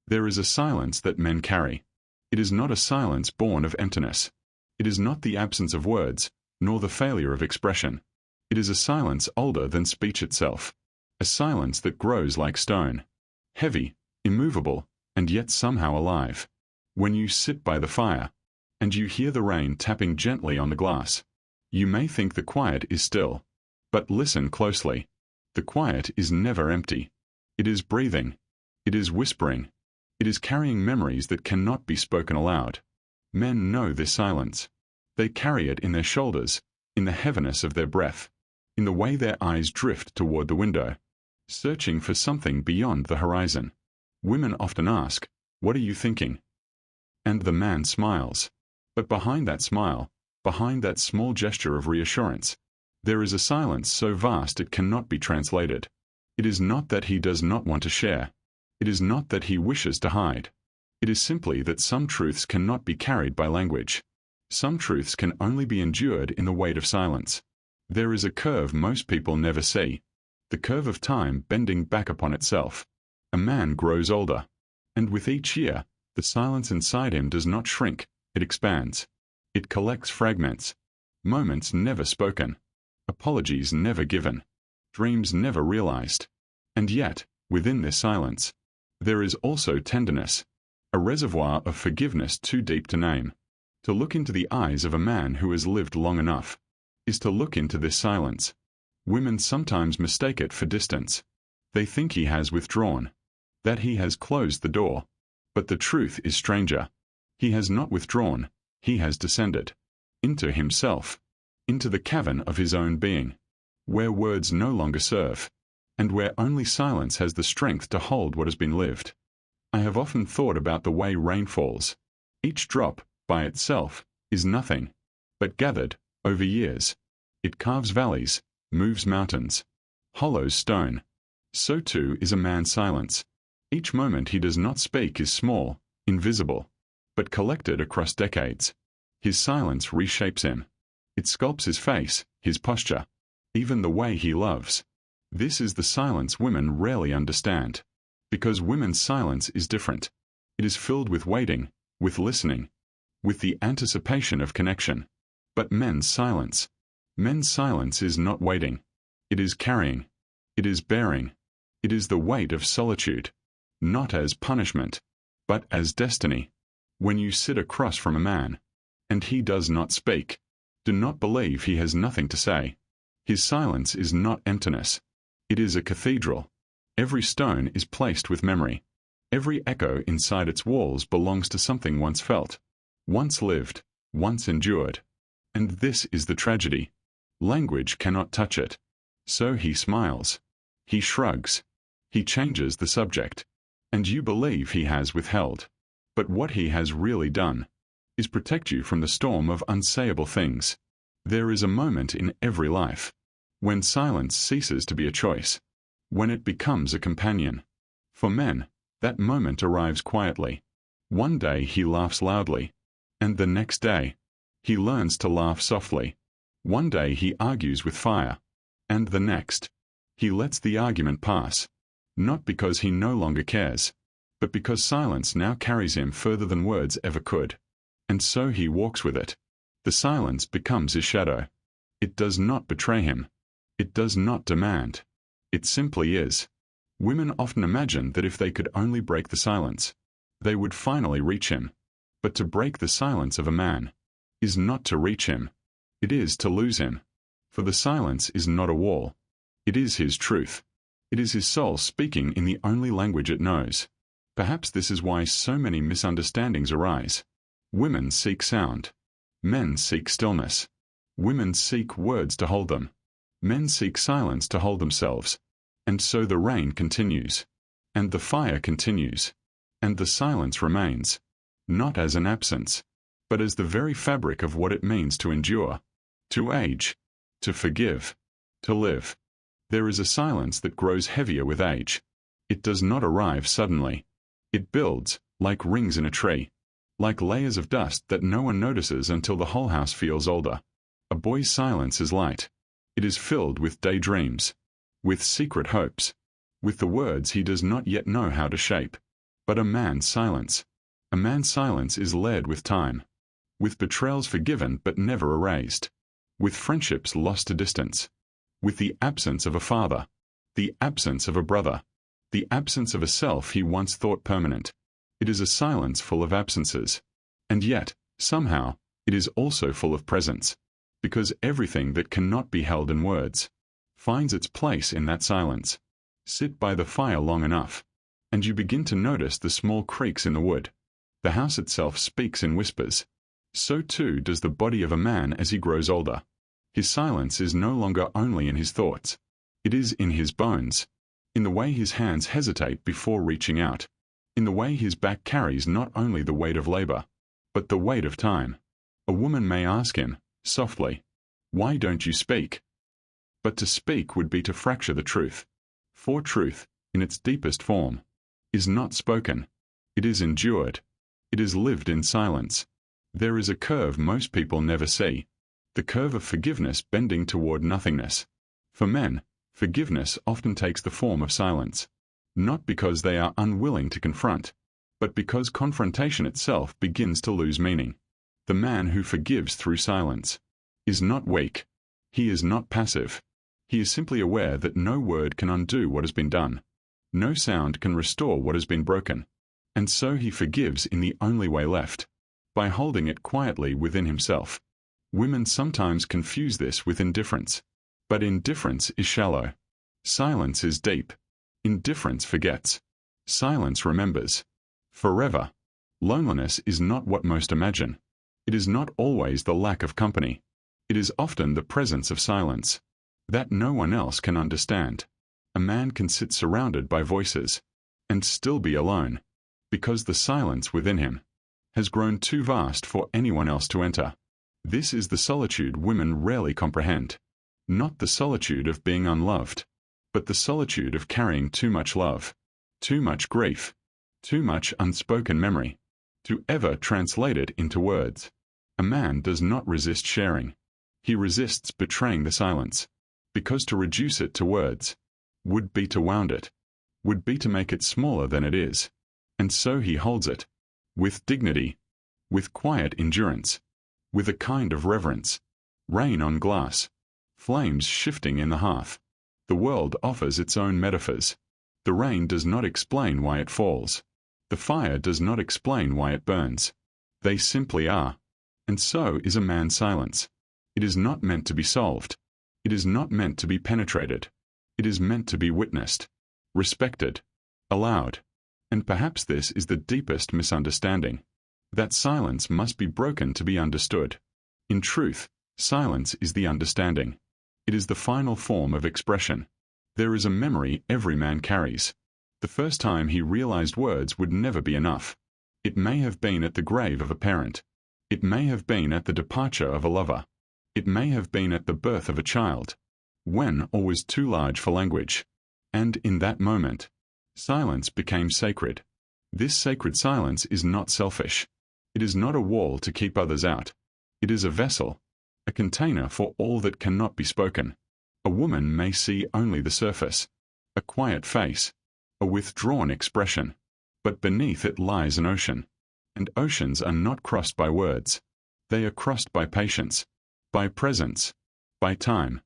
There is a silence that men carry. It is not a silence born of emptiness. It is not the absence of words, nor the failure of expression. It is a silence older than speech itself. A silence that grows like stone. Heavy, immovable, and yet somehow alive. When you sit by the fire, and you hear the rain tapping gently on the glass, you may think the quiet is still. But listen closely. The quiet is never empty. It is breathing. It is whispering. It is carrying memories that cannot be spoken aloud. Men know this silence. They carry it in their shoulders, in the heaviness of their breath, in the way their eyes drift toward the window, searching for something beyond the horizon. Women often ask, "What are you thinking?" And the man smiles. But behind that smile, behind that small gesture of reassurance, there is a silence so vast it cannot be translated. It is not that he does not want to share. It is not that he wishes to hide. It is simply that some truths cannot be carried by language. Some truths can only be endured in the weight of silence. There is a curve most people never see. The curve of time bending back upon itself. A man grows older. And with each year, the silence inside him does not shrink, it expands. It collects fragments. Moments never spoken. Apologies never given. Dreams never realized. And yet, within this silence, there is also tenderness, a reservoir of forgiveness too deep to name. To look into the eyes of a man who has lived long enough is to look into this silence. Women sometimes mistake it for distance. They think he has withdrawn, that he has closed the door. But the truth is stranger. He has not withdrawn, he has descended into himself, into the cavern of his own being, where words no longer serve, and where only silence has the strength to hold what has been lived. I have often thought about the way rain falls. Each drop, by itself, is nothing, but gathered, over years, it carves valleys, moves mountains, hollows stone. So too is a man's silence. Each moment he does not speak is small, invisible, but collected across decades. His silence reshapes him. It sculpts his face, his posture, even the way he loves. This is the silence women rarely understand, because women's silence is different. It is filled with waiting, with listening, with the anticipation of connection. But men's silence is not waiting. It is carrying. It is bearing. It is the weight of solitude, not as punishment, but as destiny. When you sit across from a man, and he does not speak, do not believe he has nothing to say. His silence is not emptiness. It is a cathedral. Every stone is placed with memory. Every echo inside its walls belongs to something once felt, once lived, once endured. And this is the tragedy. Language cannot touch it. So he smiles. He shrugs. He changes the subject. And you believe he has withheld. But what he has really done is protect you from the storm of unsayable things. There is a moment in every life when silence ceases to be a choice, when it becomes a companion. For men, that moment arrives quietly. One day he laughs loudly, and the next day he learns to laugh softly. One day he argues with fire, and the next he lets the argument pass, not because he no longer cares, but because silence now carries him further than words ever could. And so he walks with it. The silence becomes his shadow. It does not betray him. It does not demand. It simply is. Women often imagine that if they could only break the silence, they would finally reach him. But to break the silence of a man is not to reach him. It is to lose him. For the silence is not a wall. It is his truth. It is his soul speaking in the only language it knows. Perhaps this is why so many misunderstandings arise. Women seek sound. Men seek stillness. Women seek words to hold them. Men seek silence to hold themselves. And so the rain continues. And the fire continues. And the silence remains. Not as an absence, but as the very fabric of what it means to endure, to age, to forgive, to live. There is a silence that grows heavier with age. It does not arrive suddenly. It builds, like rings in a tree, like layers of dust that no one notices until the whole house feels older. A boy's silence is light. It is filled with daydreams, with secret hopes, with the words he does not yet know how to shape. but a man's silence. A man's silence is led with time, with betrayals forgiven but never erased, with friendships lost to distance, with the absence of a father, the absence of a brother, the absence of a self he once thought permanent. It is a silence full of absences. And yet, somehow, it is also full of presence, because everything that cannot be held in words finds its place in that silence. Sit by the fire long enough, and you begin to notice the small creaks in the wood. The house itself speaks in whispers. So too does the body of a man as he grows older. His silence is no longer only in his thoughts. It is in his bones, in the way his hands hesitate before reaching out, in the way his back carries not only the weight of labor, but the weight of time. A woman may ask him, softly, "Why don't you speak?" But to speak would be to fracture the truth. For truth, in its deepest form, is not spoken. It is endured. It is lived in silence. There is a curve most people never see, the curve of forgiveness bending toward nothingness. For men, forgiveness often takes the form of silence, not because they are unwilling to confront, but because confrontation itself begins to lose meaning. The man who forgives through silence is not weak. He is not passive. He is simply aware that no word can undo what has been done. No sound can restore what has been broken. And so he forgives in the only way left, by holding it quietly within himself. Women sometimes confuse this with indifference. But indifference is shallow. Silence is deep. Indifference forgets. Silence remembers. Forever. Loneliness is not what most imagine. It is not always the lack of company. It is often the presence of silence that no one else can understand. A man can sit surrounded by voices and still be alone, because the silence within him has grown too vast for anyone else to enter. This is the solitude women rarely comprehend. Not the solitude of being unloved, but the solitude of carrying too much love, too much grief, too much unspoken memory, to ever translate it into words. A man does not resist sharing. He resists betraying the silence, because to reduce it to words would be to wound it, would be to make it smaller than it is. And so he holds it, with dignity, with quiet endurance, with a kind of reverence. Rain on glass, flames shifting in the hearth. The world offers its own metaphors. The rain does not explain why it falls. The fire does not explain why it burns. They simply are. And so is a man's silence. It is not meant to be solved. It is not meant to be penetrated. It is meant to be witnessed, respected, allowed. And perhaps this is the deepest misunderstanding, that silence must be broken to be understood. In truth, silence is the understanding. It is the final form of expression. There is a memory every man carries. The first time he realized words would never be enough. It may have been at the grave of a parent. It may have been at the departure of a lover. It may have been at the birth of a child, when all was too large for language. And in that moment, silence became sacred. This sacred silence is not selfish. It is not a wall to keep others out. It is a vessel, a container for all that cannot be spoken. A woman may see only the surface, a quiet face, a withdrawn expression, but beneath it lies an ocean. And oceans are not crossed by words. They are crossed by patience, by presence, by time.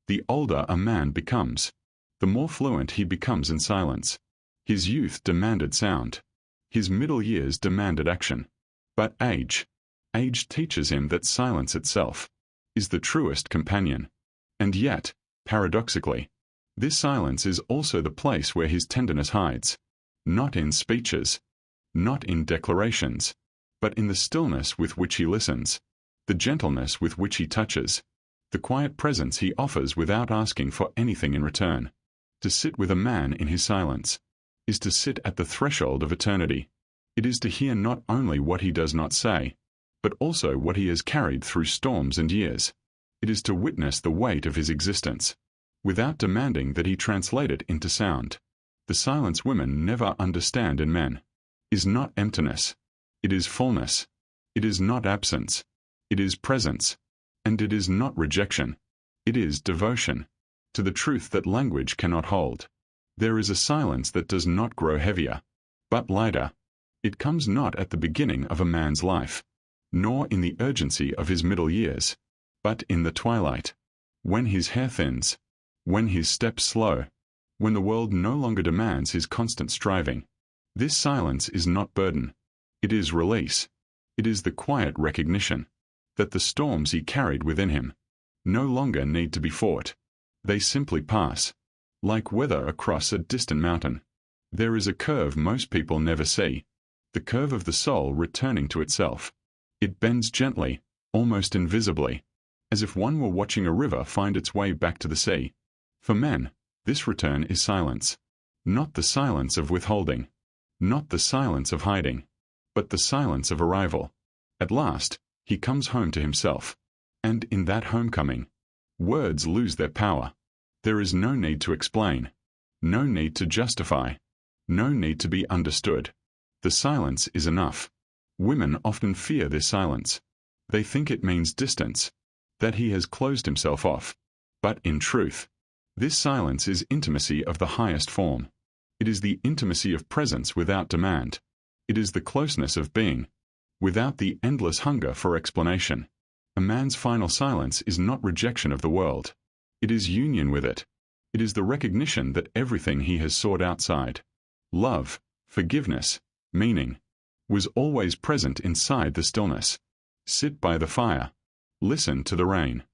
The older a man becomes, the more fluent he becomes in silence. His youth demanded sound. His middle years demanded action. But age teaches him that silence itself is the truest companion. And yet, paradoxically, this silence is also the place where his tenderness hides, not in speeches, not in declarations, but in the stillness with which he listens, the gentleness with which he touches, the quiet presence he offers without asking for anything in return. To sit with a man in his silence is to sit at the threshold of eternity. It is to hear not only what he does not say, but also what he has carried through storms and years. It is to witness the weight of his existence, without demanding that he translate it into sound. The silence women never understand in men is not emptiness. It is fullness. It is not absence. It is presence. And it is not rejection. It is devotion to the truth that language cannot hold. There is a silence that does not grow heavier, but lighter. It comes not at the beginning of a man's life, nor in the urgency of his middle years, but in the twilight, when his hair thins, when his steps slow, when the world no longer demands his constant striving. This silence is not burden. It is release. It is the quiet recognition that the storms he carried within him no longer need to be fought. They simply pass, like weather across a distant mountain. There is a curve most people never see, the curve of the soul returning to itself. It bends gently, almost invisibly, as if one were watching a river find its way back to the sea. For men, this return is silence. Not the silence of withholding, not the silence of hiding, but the silence of arrival. At last, he comes home to himself. And in that homecoming, words lose their power. There is no need to explain, no need to justify, no need to be understood. The silence is enough. Women often fear this silence. They think it means distance, that he has closed himself off. But in truth, this silence is intimacy of the highest form. It is the intimacy of presence without demand. It is the closeness of being, without the endless hunger for explanation. A man's final silence is not rejection of the world. It is union with it. It is the recognition that everything he has sought outside, love, forgiveness, meaning, was always present inside the stillness. Sit by the fire. Listen to the rain.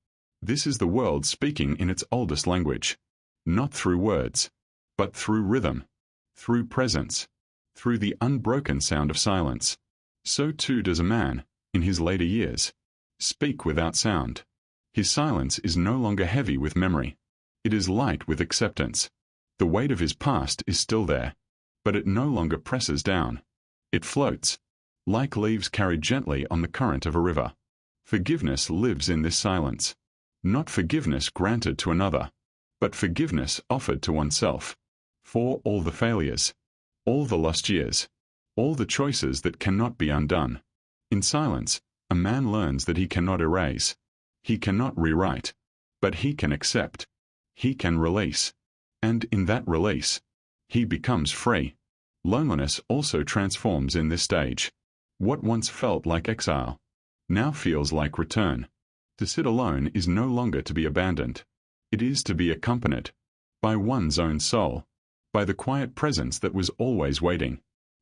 This is the world speaking in its oldest language, not through words, but through rhythm, through presence, through the unbroken sound of silence. So too does a man, in his later years, speak without sound. His silence is no longer heavy with memory. It is light with acceptance. The weight of his past is still there, but it no longer presses down. It floats, like leaves carried gently on the current of a river. Forgiveness lives in this silence. Not forgiveness granted to another, but forgiveness offered to oneself. For all the failures, all the lost years, all the choices that cannot be undone. In silence, a man learns that he cannot erase, he cannot rewrite, but he can accept, he can release. And in that release, he becomes free. Loneliness also transforms in this stage. What once felt like exile now feels like return. To sit alone is no longer to be abandoned. It is to be accompanied by one's own soul, by the quiet presence that was always waiting.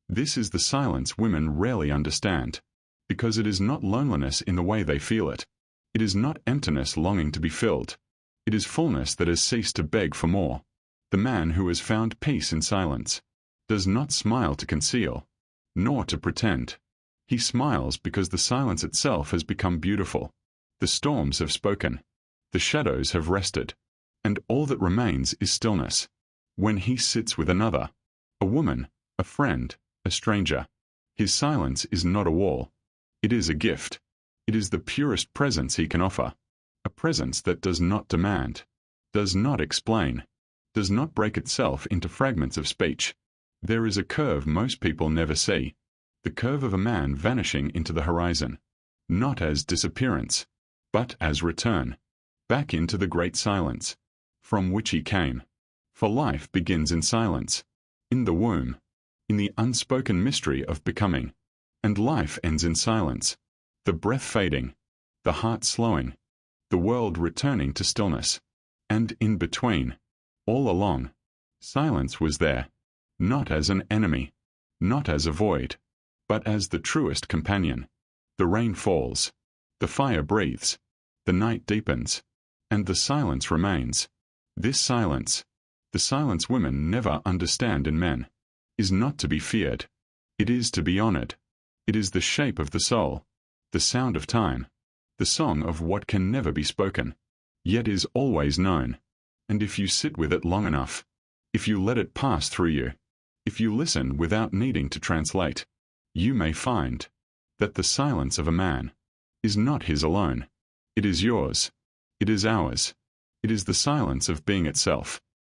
This is the silence women rarely understand, because it is not loneliness in the way they feel it. It is not emptiness longing to be filled. It is fullness that has ceased to beg for more. The man who has found peace in silence does not smile to conceal, nor to pretend. He smiles because the silence itself has become beautiful. The storms have spoken, the shadows have rested, and all that remains is stillness. When he sits with another, a woman, a friend, a stranger, his silence is not a wall. It is a gift. It is the purest presence he can offer, a presence that does not demand, does not explain, does not break itself into fragments of speech. There is a curve most people never see, the curve of a man vanishing into the horizon, not as disappearance, but as return, back into the great silence, from which he came. For life begins in silence, in the womb, in the unspoken mystery of becoming, and life ends in silence, the breath fading, the heart slowing, the world returning to stillness. And in between, all along, silence was there, not as an enemy, not as a void, but as the truest companion. The rain falls, the fire breathes, the night deepens, and the silence remains. This silence, the silence women never understand in men, is not to be feared. It is to be honored. It is the shape of the soul, the sound of time, the song of what can never be spoken, yet is always known. And if you sit with it long enough, if you let it pass through you, if you listen without needing to translate, you may find that the silence of a man is not his alone. It is yours. It is ours. It is the silence of being itself.